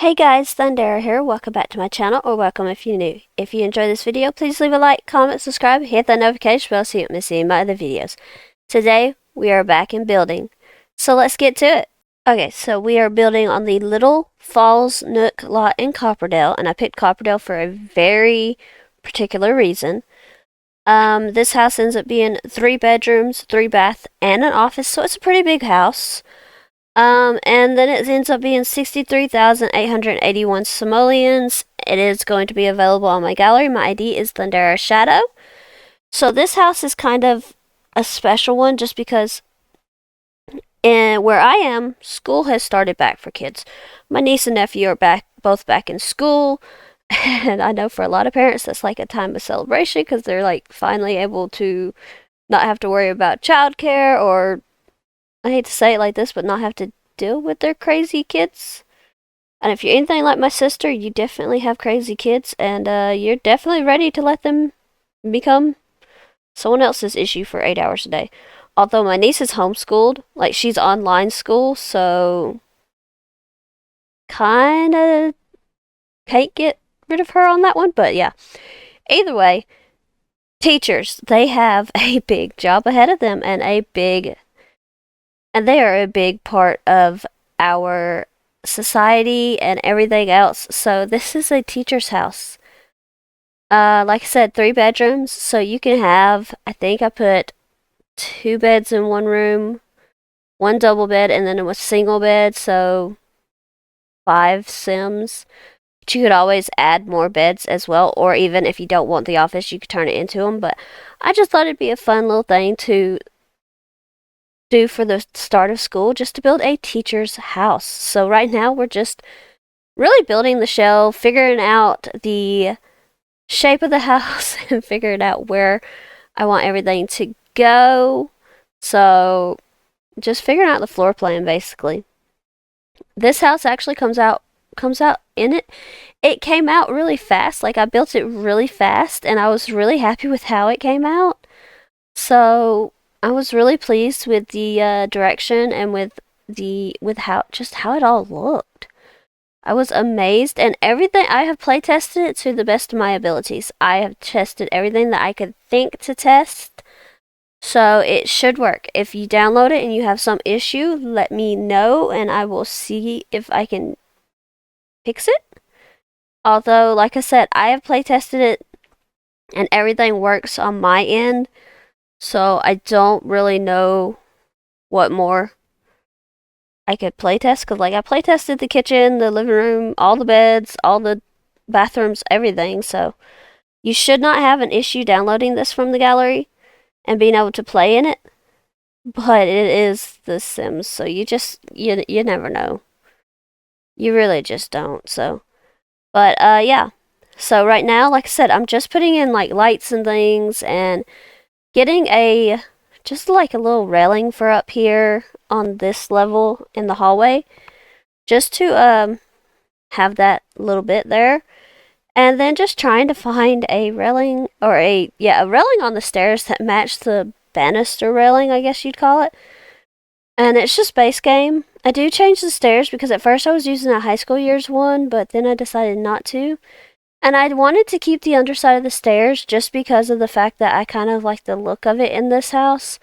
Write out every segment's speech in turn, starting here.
Hey guys, Thundera here. Welcome back to my channel, or welcome if you're new. If you enjoy this video, please leave a like, comment, subscribe, hit that notification bell so you don't miss any of my other videos. Today, we are back in building. So let's get to it. Okay, so we are building on the Little Falls Nook lot in Copperdale, and I picked Copperdale for a very particular reason. This house ends up being 3 bedrooms, 3 bath, and an office, so it's a pretty big house. And then it ends up being 63,881 simoleons. It is going to be available on my gallery. My ID is Thundera Shadow. So this house is kind of a special one just because where I am, school has started back for kids. My niece and nephew are both back in school. And I know for a lot of parents that's like a time of celebration because they're like finally able to not have to worry about childcare, or I hate to say it like this, but not have to deal with their crazy kids. And if you're anything like my sister, you definitely have crazy kids, and you're definitely ready to let them become someone else's issue for 8 hours a day. Although my niece is homeschooled, like she's online school, so kind of can't get rid of her on that one, but yeah. Either way, teachers, they have a big job ahead of them, and they are a big part of our society and everything else. So this is a teacher's house. Like I said, 3 bedrooms, so you can have, I think I put 2 beds in one room, 1 double bed, and then it was single bed, so 5 Sims. But you could always add more beds as well, or even if you don't want the office, you could turn it into them. But I just thought it'd be a fun little thing to do for the start of school, just to build a teacher's house. So right now we're just really building the shell, figuring out the shape of the house, and figuring out where I want everything to go. So just figuring out the floor plan basically. This house actually comes out in it came out really fast. Like I built it really fast and I was really happy with how it came out. So I was really pleased with the direction and with how it all looked. I was amazed, and everything I have play tested it to the best of my abilities. I have tested everything that I could think to test, so it should work. If you download it and you have some issue, let me know, and I will see if I can fix it. Although, like I said, I have play tested it, and everything works on my end. So I don't really know what more I could playtest, because like I playtested the kitchen, the living room, all the beds, all the bathrooms, everything. So you should not have an issue downloading this from the gallery and being able to play in it. But it is The Sims, so you never know. You really just don't. So, but yeah. So right now, like I said, I'm just putting in like lights and things and getting just like a little railing for up here on this level in the hallway, just to have that little bit there, and then just trying to find a railing, or a railing on the stairs that match the banister railing, I guess you'd call it. And it's just base game. I do change the stairs because at first I was using a high school years one, but then I decided not to. And I wanted to keep the underside of the stairs just because of the fact that I kind of like the look of it in this house.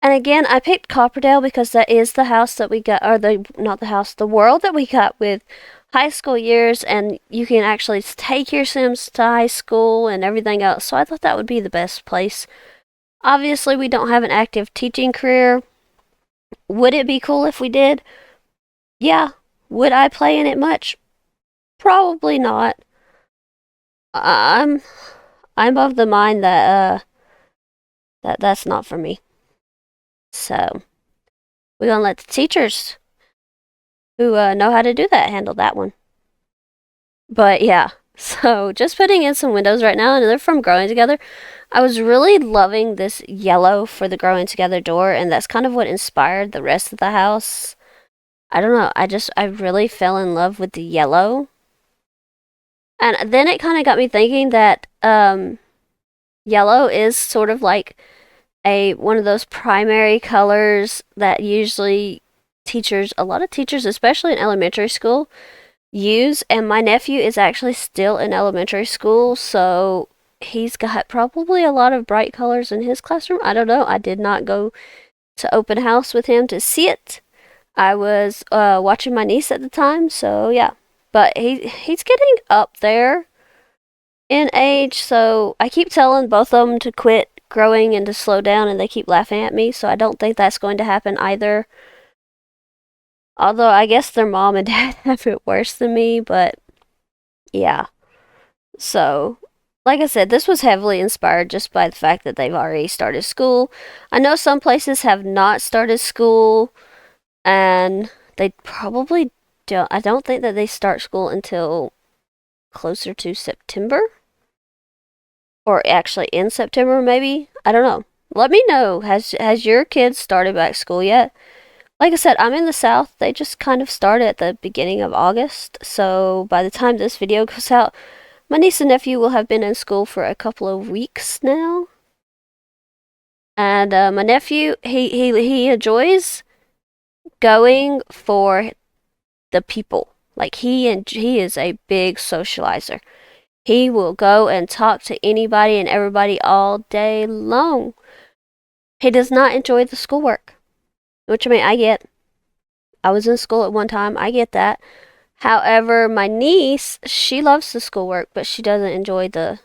And again, I picked Copperdale because that is the house that we got, or the world that we got with high school years, and you can actually take your Sims to high school and everything else. So I thought that would be the best place. Obviously, we don't have an active teaching career. Would it be cool if we did? Yeah. Would I play in it much? Probably not. I'm of the mind that that's not for me. So we're gonna let the teachers who know how to do that handle that one. But yeah, so just putting in some windows right now, and they're from Growing Together. I was really loving this yellow for the Growing Together door, and that's kind of what inspired the rest of the house. I don't know, I really fell in love with the yellow. And then it kind of got me thinking that yellow is sort of like one of those primary colors that usually a lot of teachers, especially in elementary school, use. And my nephew is actually still in elementary school, so he's got probably a lot of bright colors in his classroom. I don't know. I did not go to open house with him to see it. I was watching my niece at the time, so yeah. But he's getting up there in age, so I keep telling both of them to quit growing and to slow down, and they keep laughing at me, so I don't think that's going to happen either. Although I guess their mom and dad have it worse than me, but yeah. So, like I said, this was heavily inspired just by the fact that they've already started school. I know some places have not started school, and they probably don't. I don't think that they start school until closer to September. Or actually in September, maybe. I don't know. Let me know. Has your kids started back school yet? Like I said, I'm in the South. They just kind of started at the beginning of August. So by the time this video goes out, my niece and nephew will have been in school for a couple of weeks now. And my nephew, he enjoys going for the people. Like he is a big socializer. He will go and talk to anybody and everybody all day long. He does not enjoy the schoolwork, which I mean, I get. I was in school at one time, I get that. However, my niece, she loves the schoolwork, but she doesn't enjoy the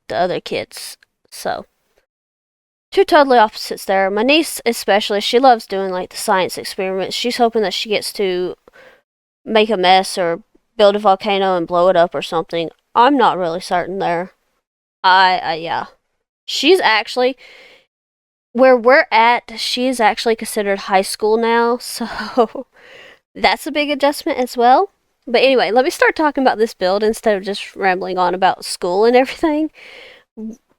other kids. So, two totally opposites there. My niece, especially, she loves doing like the science experiments. She's hoping that she gets to make a mess or build a volcano and blow it up or something. I'm not really certain there. Yeah. She's actually, where we're at, she is actually considered high school now, so that's a big adjustment as well. But anyway, let me start talking about this build instead of just rambling on about school and everything.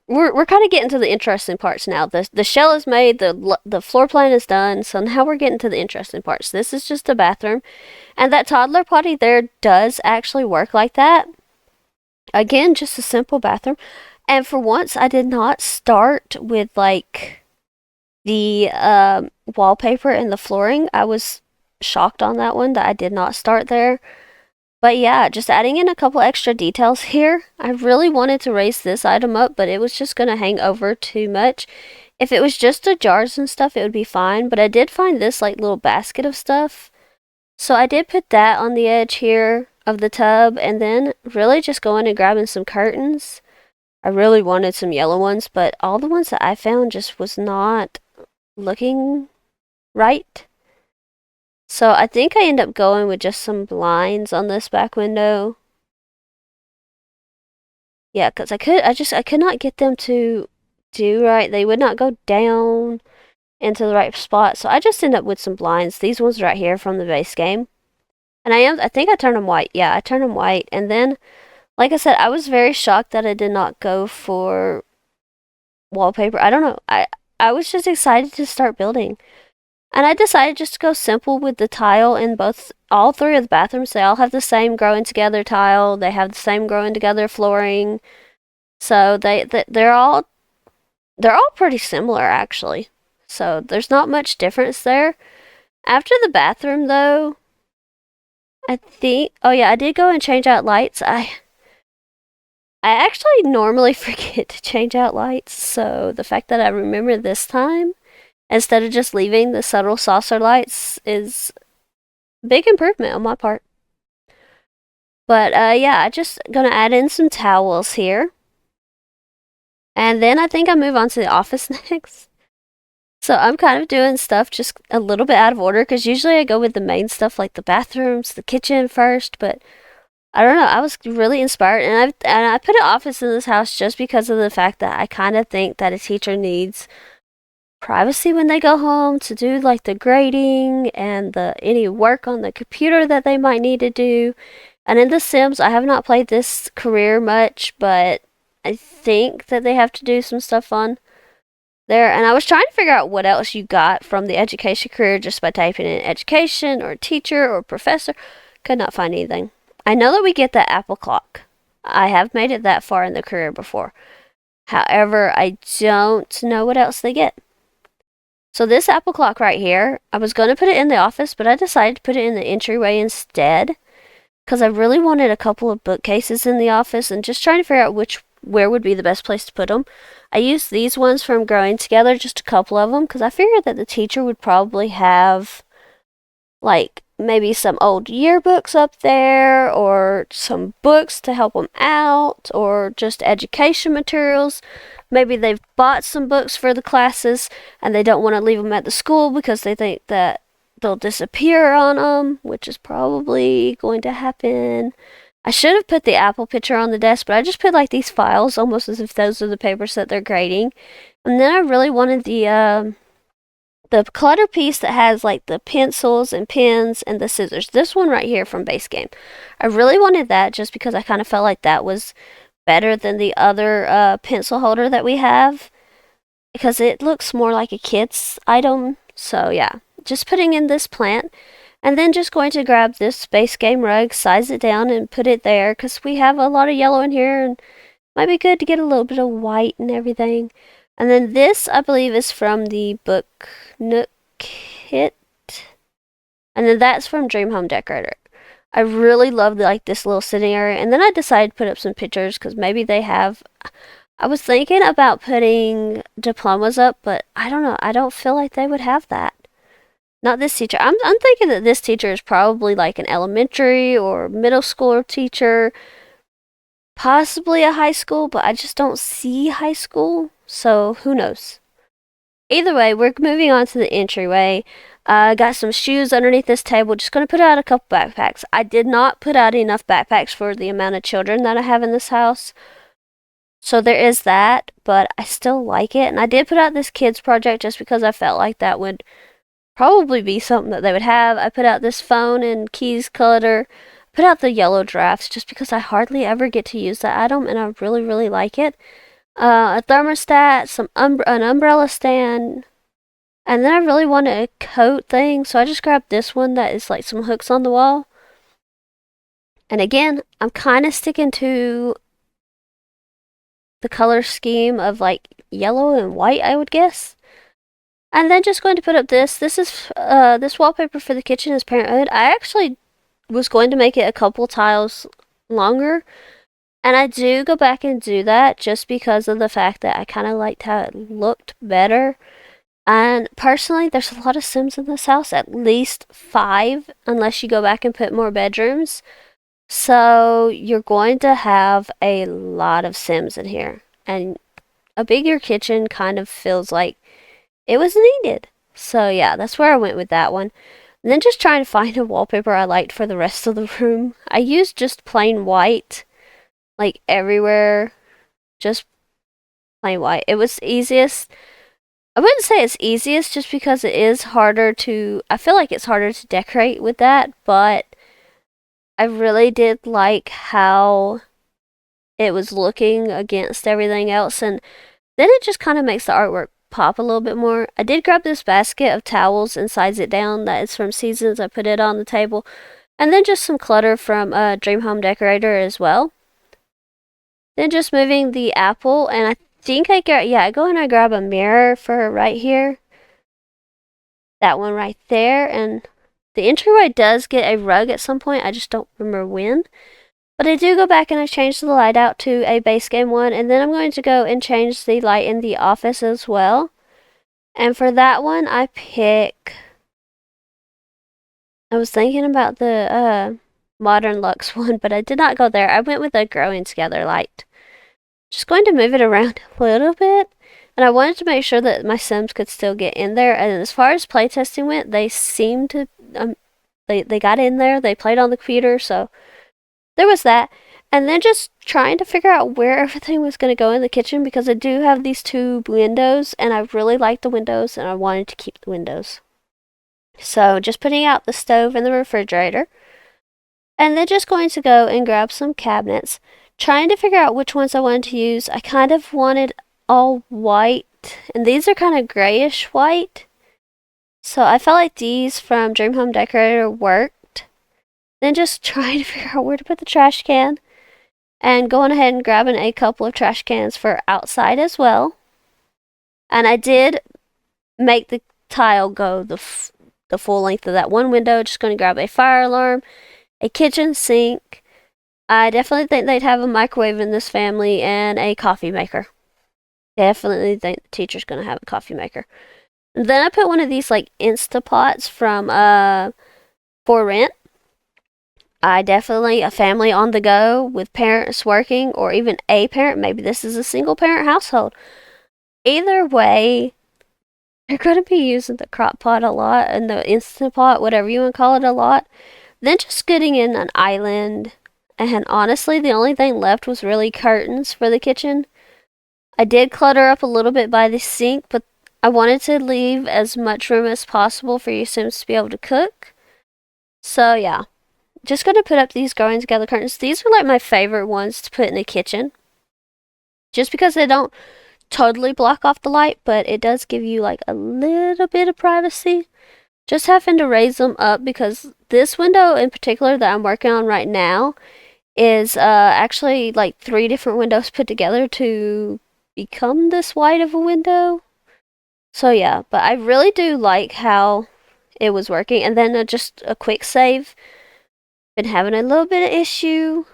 We're kind of getting to the interesting parts now. The shell is made, the floor plan is done, so now we're getting to the interesting parts. This is just a bathroom, and that toddler potty there does actually work like that. Again, just a simple bathroom. And for once, I did not start with like the wallpaper and the flooring. I was shocked on that one that I did not start there. But yeah, just adding in a couple extra details here. I really wanted to raise this item up, but it was just going to hang over too much. If it was just the jars and stuff, it would be fine. But I did find this like little basket of stuff. So I did put that on the edge here of the tub, and then really just going and grabbing some curtains. I really wanted some yellow ones, but all the ones that I found just was not looking right. So I think I end up going with just some blinds on this back window. Yeah, because I could not get them to do right. They would not go down into the right spot. So I just end up with some blinds. These ones right here from the base game. And I think I turned them white. Yeah, I turned them white. And then, like I said, I was very shocked that I did not go for wallpaper. I don't know. I was just excited to start building. And I decided just to go simple with the tile in all three of the bathrooms. They all have the same growing together tile. They have the same growing together flooring. So they're all pretty similar actually. So there's not much difference there. After the bathroom though, I think, oh yeah, I did go and change out lights. I actually normally forget to change out lights, so the fact that I remember this time instead of just leaving the subtle saucer lights is a big improvement on my part. But yeah, I just gonna add in some towels here. And then I think I'll move on to the office next. So I'm kind of doing stuff just a little bit out of order, because usually I go with the main stuff like the bathrooms, the kitchen first, but I don't know, I was really inspired, and I put an office in this house just because of the fact that I kind of think that a teacher needs privacy when they go home to do like the grading and any work on the computer that they might need to do. And in The Sims, I have not played this career much, but I think that they have to do some stuff on there. And I was trying to figure out what else you got from the education career just by typing in education or teacher or professor. Could not find anything. I know that we get the Apple clock. I have made it that far in the career before. However, I don't know what else they get. So this Apple clock right here, I was going to put it in the office, but I decided to put it in the entryway instead. because I really wanted a couple of bookcases in the office and just trying to figure out where would be the best place to put them. I used these ones from Growing Together, just a couple of them, because I figured that the teacher would probably have like maybe some old yearbooks up there or some books to help them out or just education materials. Maybe they've bought some books for the classes and they don't want to leave them at the school because they think that they'll disappear on them, which is probably going to happen. I should have put the Apple picture on the desk, but I just put like these files almost as if those are the papers that they're grading. And then I really wanted the clutter piece that has like the pencils and pens and the scissors. This one right here from Base Game. I really wanted that just because I kind of felt like that was better than the other pencil holder that we have because it looks more like a kid's item. So yeah, just putting in this plant and then just going to grab this Base Game rug, size it down and put it there because we have a lot of yellow in here and it might be good to get a little bit of white and everything. And then this, I believe, is from the Book Nook kit. And then that's from Dream Home Decorator. I really love like this little sitting area. And then I decided to put up some pictures because maybe they have... I was thinking about putting diplomas up, but I don't know. I don't feel like they would have that. Not this teacher. I'm thinking that this teacher is probably like an elementary or middle school teacher. Possibly a high school, but I just don't see high school. So who knows? Either way, we're moving on to the entryway. Got some shoes underneath this table. Just going to put out a couple backpacks. I did not put out enough backpacks for the amount of children that I have in this house. So there is that, but I still like it. And I did put out this kids project just because I felt like that would probably be something that they would have. I put out this phone and keys clutter. Put out the yellow drafts just because I hardly ever get to use that item and I really, really like it. A thermostat, an umbrella stand, and then I really wanted a coat thing, so I just grabbed this one that is like some hooks on the wall. And again, I'm kind of sticking to the color scheme of like yellow and white, I would guess. And then just going to put up this. This is this wallpaper for the kitchen is Parenthood. I actually was going to make it a couple tiles longer. And I do go back and do that just because of the fact that I kind of liked how it looked better. And personally, there's a lot of Sims in this house, at least 5, unless you go back and put more bedrooms. So you're going to have a lot of Sims in here. And a bigger kitchen kind of feels like it was needed. So yeah, that's where I went with that one. And then just trying to find a wallpaper I liked for the rest of the room. I used just plain white. Like everywhere, just plain white. It was easiest. I wouldn't say it's easiest just because it is harder to, I feel like it's harder to decorate with that, but I really did like how it was looking against everything else, and then it just kind of makes the artwork pop a little bit more. I did grab this basket of towels and size it down. That is from Seasons. I put it on the table. And then just some clutter from Dream Home Decorator as well. Then just moving the apple, and I think I go and I grab a mirror for right here. That one right there, and the entryway does get a rug at some point. I just don't remember when. But I do go back and I change the light out to a Base Game one, and then I'm going to go and change the light in the office as well. And for that one, I was thinking about the Modern Luxe one, but I did not go there. I went with a Growing Together light. Just going to move it around a little bit. And I wanted to make sure that my Sims could still get in there. And as far as playtesting went, they seemed to, they got in there. They played on the computer, so there was that. And then just trying to figure out where everything was going to go in the kitchen, because I do have these 2 windows, and I really like the windows, and I wanted to keep the windows. So just putting out the stove and the refrigerator. And then just going to go and grab some cabinets. Trying to figure out which ones I wanted to use. I kind of wanted all white, and these are kind of grayish white. So I felt like these from Dream Home Decorator worked. Then just trying to figure out where to put the trash can. And going ahead and grabbing a couple of trash cans for outside as well. And I did make the tile go the full length of that one window. Just going to grab a fire alarm, a kitchen sink. I definitely think they'd have a microwave in this family and a coffee maker. Definitely think the teacher's gonna have a coffee maker. And then I put one of these like Instapots from For Rent. I definitely a family on the go with parents working or even a parent. Maybe this is a single parent household. Either way, they're going to be using the crock pot a lot and the Instant Pot, whatever you want to call it, a lot. Then just getting in an island. And honestly, the only thing left was really curtains for the kitchen. I did clutter up a little bit by the sink, but I wanted to leave as much room as possible for you Sims to be able to cook. So yeah, just gonna put up these growing together curtains. These are like my favorite ones to put in the kitchen. Just because they don't totally block off the light, but it does give you like a little bit of privacy. Just having to raise them up because this window in particular that I'm working on right now is actually like 3 different windows put together to become this wide of a window. So yeah, but I really do like how it was working. And then just a quick save. Been having a little bit of issue.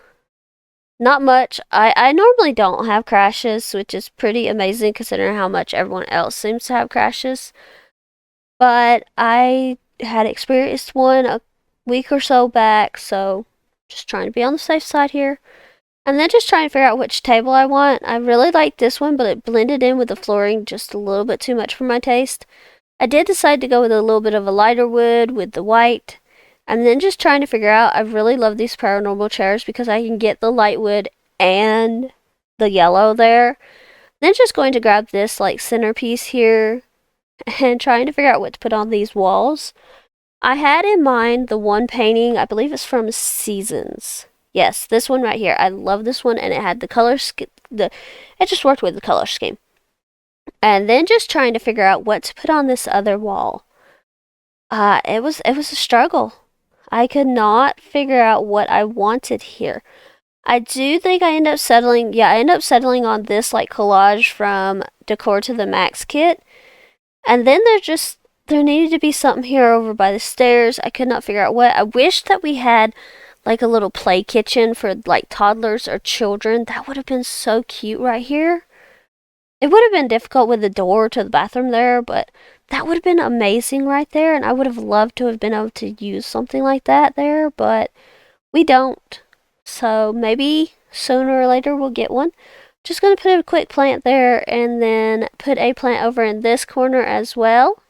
Not much. I normally don't have crashes, which is pretty amazing considering how much everyone else seems to have crashes. But I had experienced one a week or so back, so just trying to be on the safe side here. And then just trying to figure out which table I want. I really like this one, but it blended in with the flooring just a little bit too much for my taste. I did decide to go with a little bit of a lighter wood with the white. And then just trying to figure out, I really love these paranormal chairs because I can get the light wood and the yellow there. Then just going to grab this like centerpiece here and trying to figure out what to put on these walls. I had in mind the one painting, I believe it's from Seasons. Yes, this one right here. I love this one, and it had the color it just worked with the color scheme. And then just trying to figure out what to put on this other wall. It was a struggle. I could not figure out what I wanted here. I do think I end up settling on this like collage from Decor to the Max kit. And then there needed to be something here over by the stairs. I could not figure out what. I wish that we had like a little play kitchen for like toddlers or children. That would have been so cute right here. It would have been difficult with the door to the bathroom there, but that would have been amazing right there, and I would have loved to have been able to use something like that there, but we don't. So maybe sooner or later we'll get one. Just going to put a quick plant there and then put a plant over in this corner as well.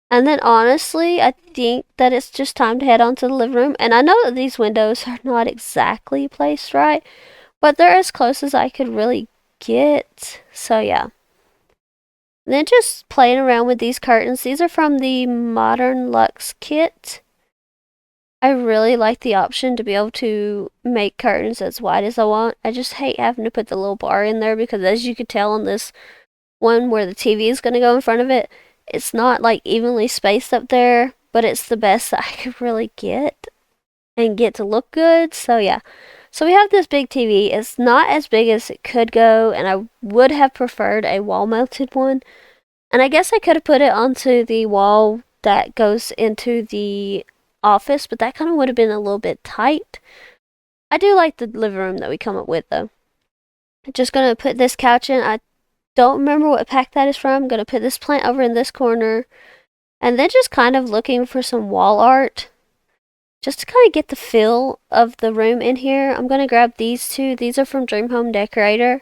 And then honestly, I think that it's just time to head on to the living room. And I know that these windows are not exactly placed right, but they're as close as I could really get. So yeah. Then just playing around with these curtains. These are from the Modern Luxe kit. I really like the option to be able to make curtains as wide as I want. I just hate having to put the little bar in there because as you could tell on this one where the TV is going to go in front of it, it's not like evenly spaced up there, but it's the best that I could really get and get to look good. So yeah. So we have this big TV. It's not as big as it could go, and I would have preferred a wall-mounted one. And I guess I could have put it onto the wall that goes into the office, but that kind of would have been a little bit tight. I do like the living room that we come up with, though. Just going to put this couch in. I don't remember what pack that is from. I'm going to put this plant over in this corner. And then just kind of looking for some wall art. Just to kind of get the feel of the room in here, I'm going to grab these two. These are from Dream Home Decorator.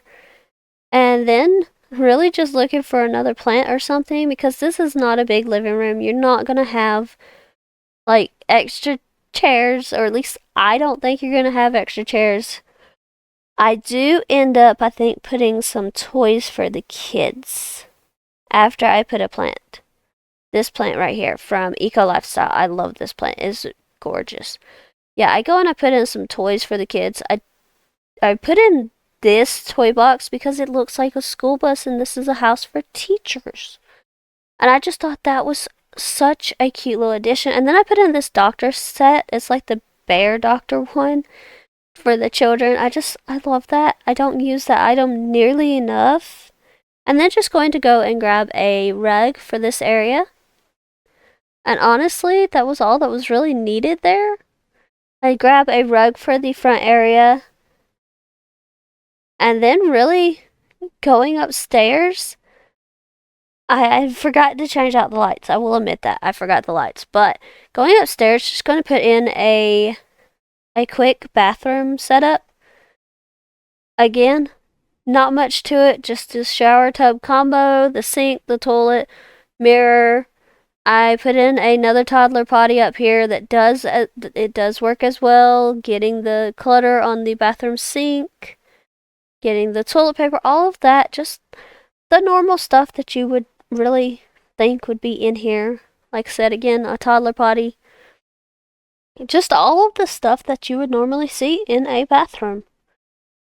And then really just looking for another plant or something because this is not a big living room. You're not going to have like extra chairs, or at least I don't think you're going to have extra chairs. I do end up, I think, putting some toys for the kids after I put a plant. This plant right here from Eco Lifestyle. I love this plant. It's gorgeous. Yeah, I go and I put in some toys for the kids. I put in this toy box because it looks like a school bus and this is a house for teachers. And I just thought that was such a cute little addition. And then I put in this doctor set. It's like the bear doctor one for the children. I love that. I don't use that item nearly enough. And then just going to go and grab a rug for this area. And honestly, that was all that was really needed there. I grab a rug for the front area, and then really going upstairs, I forgot to change out the lights. I will admit that I forgot the lights, but going upstairs, just going to put in a quick bathroom setup. Again, not much to it, just a shower tub combo, the sink, the toilet, mirror. I put in another toddler potty up here that does work as well, getting the clutter on the bathroom sink, getting the toilet paper, all of that, just the normal stuff that you would really think would be in here. Like I said, again, a toddler potty, just all of the stuff that you would normally see in a bathroom.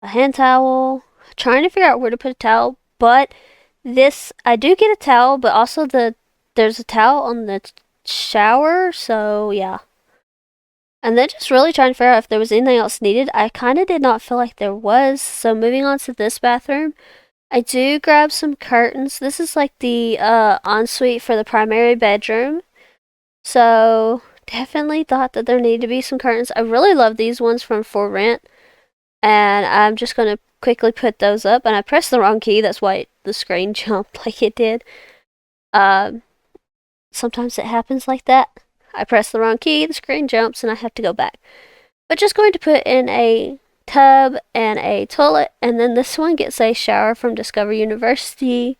A hand towel, trying to figure out where to put a towel, but this, I do get a towel, but also there's a towel on the shower, so yeah. And then just really trying to figure out if there was anything else needed. I kind of did not feel like there was, so moving on to this bathroom, I do grab some curtains. This is like the ensuite for the primary bedroom, so definitely thought that there needed to be some curtains. I really love these ones from For Rent, and I'm just going to quickly put those up, and I pressed the wrong key, that's why the screen jumped like it did. Sometimes it happens like that. I press the wrong key, the screen jumps, and I have to go back. But just going to put in a tub and a toilet, and then this one gets a shower from Discover University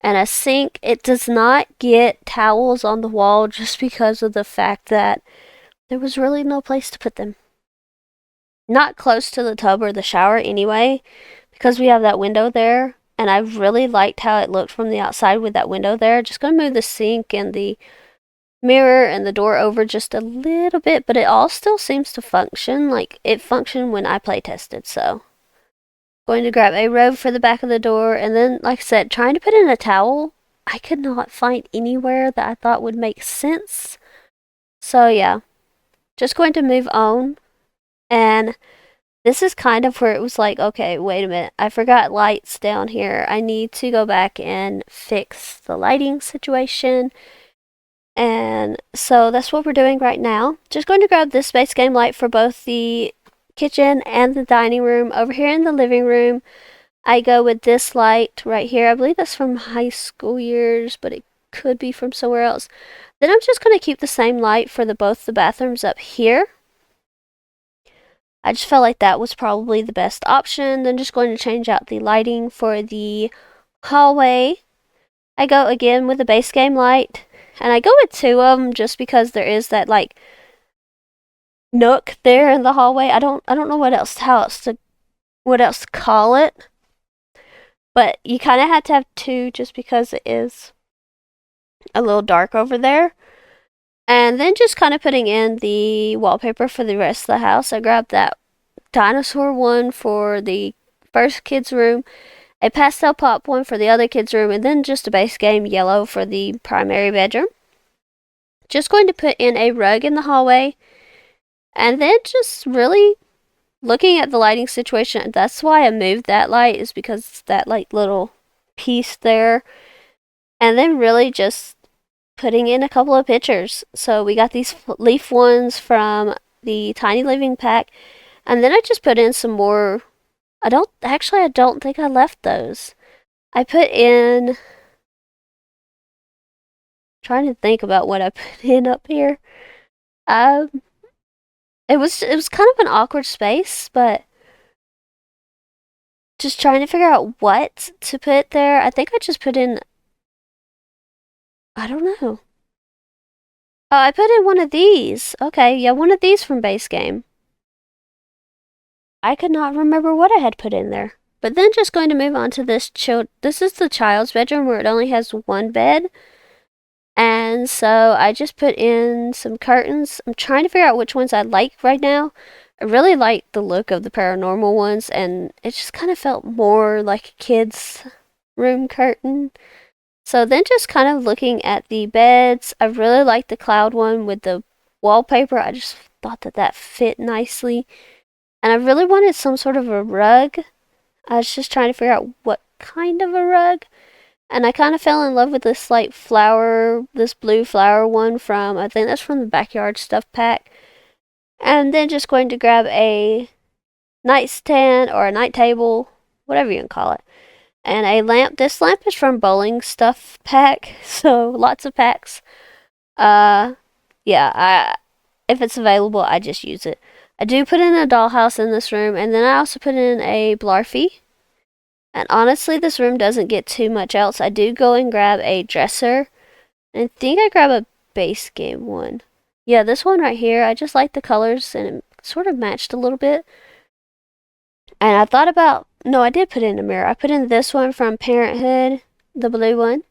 and a sink. It does not get towels on the wall just because of the fact that there was really no place to put them. Not close to the tub or the shower anyway, because we have that window there, and I really liked how it looked from the outside with that window there. Just gonna move the sink and the mirror and the door over just a little bit, but it all still seems to function. Like, it functioned when I play tested, so. Going to grab a robe for the back of the door, and then, like I said, trying to put in a towel. I could not find anywhere that I thought would make sense. So yeah, just going to move on. And this is kind of where it was like, okay, wait a minute, I forgot lights down here. I need to go back and fix the lighting situation. And so that's what we're doing right now. Just going to grab this base game light for both the kitchen and the dining room. Over here in the living room, I go with this light right here. I believe that's from high school years, but it could be from somewhere else. Then I'm just going to keep the same light for both the bathrooms up here. I just felt like that was probably the best option. Then just going to change out the lighting for the hallway. I go again with the base game light, and I go with two of them just because there is that like nook there in the hallway. I don't know what else to call it, but you kind of had to have two just because it is a little dark over there. And then just kind of putting in the wallpaper for the rest of the house. I grabbed that dinosaur one for the first kid's room, a pastel pop one for the other kid's room, and then just a base game yellow for the primary bedroom. Just going to put in a rug in the hallway, and then just really looking at the lighting situation. That's why I moved that light, is because that like little piece there. And then really just putting in a couple of pictures. So we got these leaf ones from the Tiny Living pack, and then I just put in some more. I don't think I left those. I put in, trying to think about what I put in up here. It was kind of an awkward space, but just trying to figure out what to put there. I think I just put in, I don't know. Oh, I put in one of these. Okay, yeah, one of these from base game. I could not remember what I had put in there. But then just going to move on to this this is the child's bedroom where it only has one bed. And so I just put in some curtains. I'm trying to figure out which ones I like right now. I really like the look of the paranormal ones, and it just kind of felt more like a kid's room curtain. So then just kind of looking at the beds, I really like the cloud one with the wallpaper. I just thought that fit nicely. And I really wanted some sort of a rug. I was just trying to figure out what kind of a rug. And I kind of fell in love with this like flower, this blue flower one from, I think that's from the Backyard Stuff pack. And then just going to grab a nightstand or a night table, whatever you can call it, and a lamp. This lamp is from Bowling Stuff Pack, so lots of packs. Yeah, if it's available, I just use it. I do put in a dollhouse in this room, and then I also put in a Blarfy. And honestly, this room doesn't get too much else. I do go and grab a dresser, and I think I grab a base game one. Yeah, this one right here, I just like the colors, and it sort of matched a little bit. And I thought about, no, I did put in a mirror. I put in this one from Parenthood, the blue one.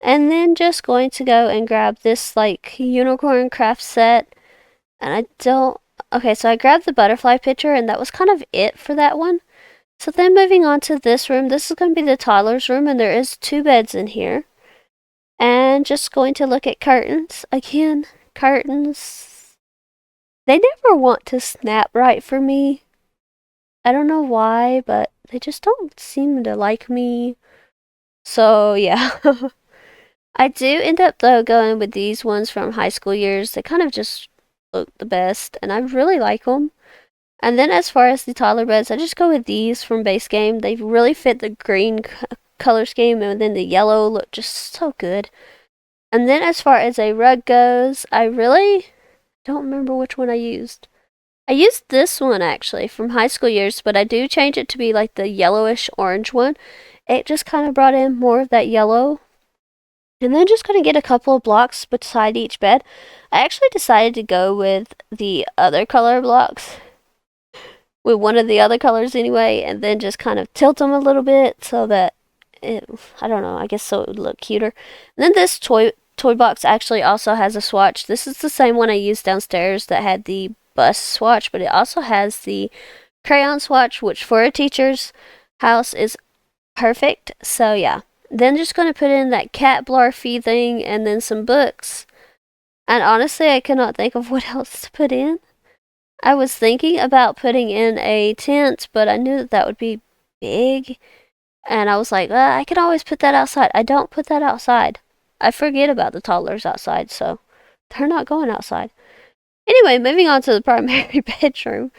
And then just going to go and grab this like unicorn craft set. And I don't, okay, so I grabbed the butterfly picture and that was kind of it for that one. So then moving on to this room, this is going to be the toddler's room and there is 2 beds in here. And just going to look at curtains. Again, curtains, they never want to snap right for me. I don't know why, but they just don't seem to like me. So yeah. I do end up though going with these ones from high school years. They kind of just look the best and I really like them. And then as far as the toddler beds, I just go with these from base game. They really fit the green color scheme and then the yellow look just so good. And then as far as a rug goes, I really don't remember which one I used. I used this one actually from high school years, but I do change it to be like the yellowish orange one. It just kind of brought in more of that yellow. And then just gonna get a couple of blocks beside each bed. I actually decided to go with the other color blocks, with one of the other colors anyway, and then just kind of tilt them a little bit so that it, I don't know, I guess so it would look cuter. And then this toy box actually also has a swatch. This is the same one I used downstairs that had the bus swatch, but it also has the crayon swatch, which for a teacher's house is perfect. So yeah. Then just going to put in that cat Blarfy thing and then some books. And honestly, I cannot think of what else to put in. I was thinking about putting in a tent, but I knew that would be big. And I was like, well, I can always put that outside. I don't put that outside. I forget about the toddlers outside, so they're not going outside. Anyway, moving on to the primary bedroom.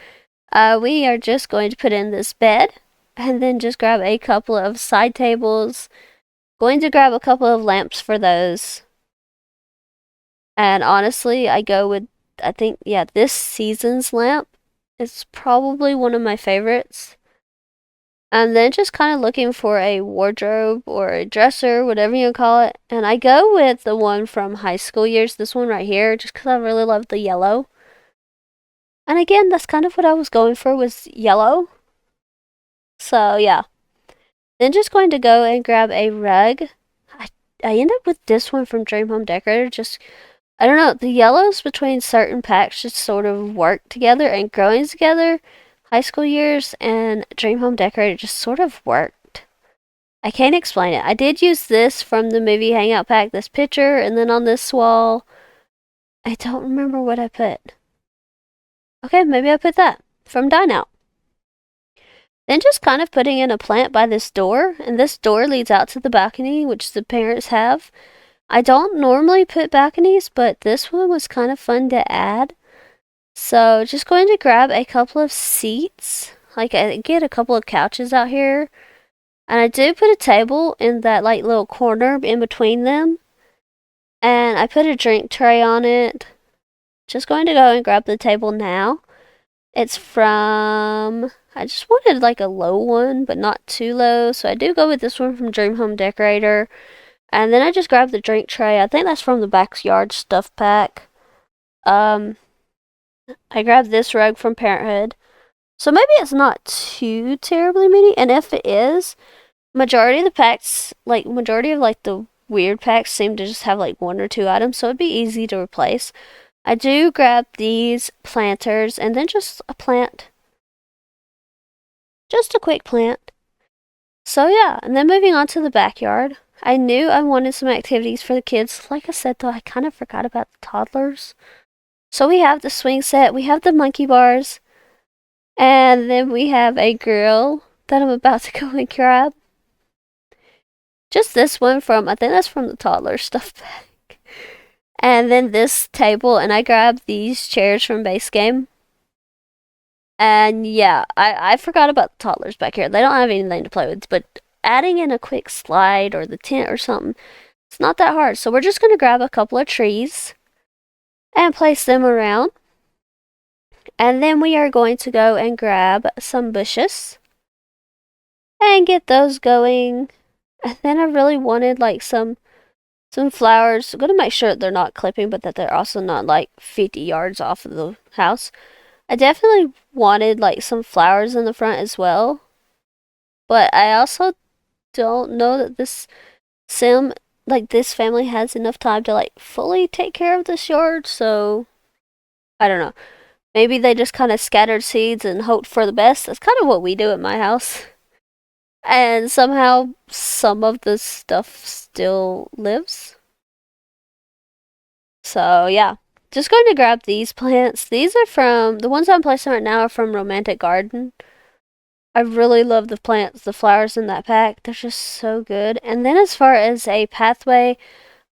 We are just going to put in this bed and then just grab a couple of side tables. Going to grab a couple of lamps for those. And honestly, I go with, I think, yeah, this season's lamp is probably one of my favorites. And then just kind of looking for a wardrobe or a dresser, whatever you call it. And I go with the one from high school years, this one right here, just because I really love the yellow. And again, that's kind of what I was going for, was yellow. So yeah. Then just going to go and grab a rug. I end up with this one from Dream Home Decorator. Just, I don't know, the yellows between certain packs just sort of work together and growing together. High school years and Dream Home Decorator just sort of worked. I can't explain it. I did use this from the movie Hangout pack, this picture, and then on this wall, I don't remember what I put. Okay, maybe I put that from Dine Out. Then just kind of putting in a plant by this door, and this door leads out to the balcony, which the parents have. I don't normally put balconies, but this one was kind of fun to add. So just going to grab a couple of seats. Like I get a couple of couches out here. And I do put a table in that like little corner in between them. And I put a drink tray on it. Just going to go and grab the table now. It's from, I just wanted like a low one, but not too low. So I do go with this one from Dream Home Decorator. And then I just grabbed the drink tray. I think that's from the Backyard Stuff Pack. I grabbed this rug from Parenthood. So maybe it's not too terribly many. And if it is, majority of the packs, like majority of like the weird packs seem to just have like 1 or 2 items. So it'd be easy to replace. I do grab these planters and then just a plant. Just a quick plant. So yeah, and then moving on to the backyard. I knew I wanted some activities for the kids. Like I said though, I kind of forgot about the toddlers. So we have the swing set, we have the monkey bars, and then we have a grill that I'm about to go and grab. Just this one from, I think that's from the toddler stuff pack. And then this table, and I grabbed these chairs from base game. And yeah, I forgot about the toddlers back here. They don't have anything to play with, but adding in a quick slide or the tent or something, it's not that hard. So we're just going to grab a couple of trees and place them around. And then we are going to go and grab some bushes and get those going. And then I really wanted like some flowers. I'm gonna make sure that they're not clipping, but that they're also not like 50 yards off of the house. I definitely wanted like some flowers in the front as well. But I also don't know that this family has enough time to like fully take care of this yard, so I don't know. Maybe they just kind of scattered seeds and hoped for the best. That's kind of what we do at my house. And somehow some of the stuff still lives. So yeah, just going to grab these plants. These are from, the ones I'm placing right now are from Romantic Garden. I really love the plants, the flowers in that pack. They're just so good. And then as far as a pathway,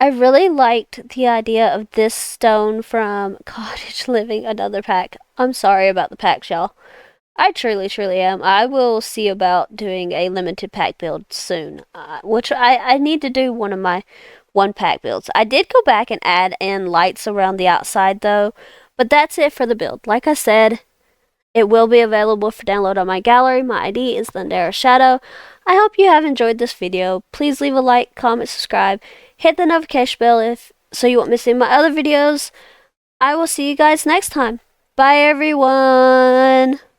I really liked the idea of this stone from Cottage Living, another pack. I'm sorry about the packs, y'all. I truly, truly am. I will see about doing a limited pack build soon, which I need to do one of my one pack builds. I did go back and add in lights around the outside though, but that's it for the build. Like I said, it will be available for download on my gallery. My ID is Thundera Shadow. I hope you have enjoyed this video. Please leave a like, comment, subscribe, hit the notification bell so you won't miss any of my other videos. I will see you guys next time. Bye everyone!